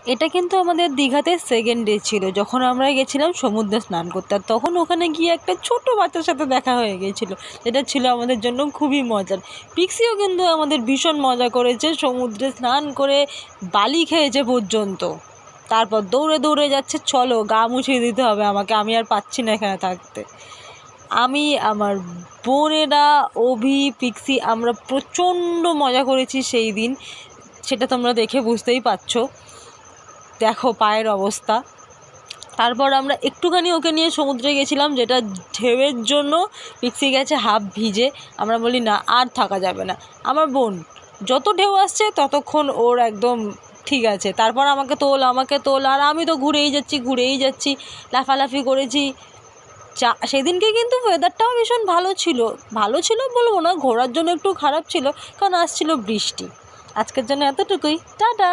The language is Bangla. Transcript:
এটা কিন্তু আমাদের দীঘাতে সেকেন্ড ডে ছিল, যখন আমরা গেছিলাম সমুদ্রে স্নান করতে। আর তখন ওখানে গিয়ে একটা ছোটো বাচ্চার সাথে দেখা হয়ে গিয়েছিলো, যেটা ছিল আমাদের জন্য খুবই মজার। পিক্সিও কিন্তু আমাদের ভীষণ মজা করেছে, সমুদ্রে স্নান করে বালি খেয়েছে পর্যন্ত। তারপর দৌড়ে দৌড়ে যাচ্ছে, চলো গা মুছিয়ে দিতে হবে আমাকে, আমি আর পাচ্ছি না এখানে থাকতে। আমি, আমার বোনেরা, অভি, পিক্সি, আমরা প্রচণ্ড মজা করেছি সেই দিন, সেটা তোমরা দেখে বুঝতেই পারছো। দেখো পায়ের অবস্থা। তারপর আমরা একটুখানি ওকে নিয়ে সমুদ্রে গেছিলাম, যেটা ঢেউয়ের জন্য পিক্সি গেছে হাফ ভিজে। আমরা বলি না আর থাকা যাবে না। আমার বোন যত ঢেউ আসছে ততক্ষণ ওর একদম ঠিক আছে, তারপর আমাকে তোল, আর আমি তো ঘুরেই যাচ্ছি, লাফালাফি করেছি। সেদিনকে কিন্তু ওয়েদারটাও ভীষণ ভালো ছিল বলবো না, ঘোরার জন্য একটু খারাপ ছিল, কারণ আসছিল বৃষ্টি। আজকের জন্য এতটুকুই, টাটা।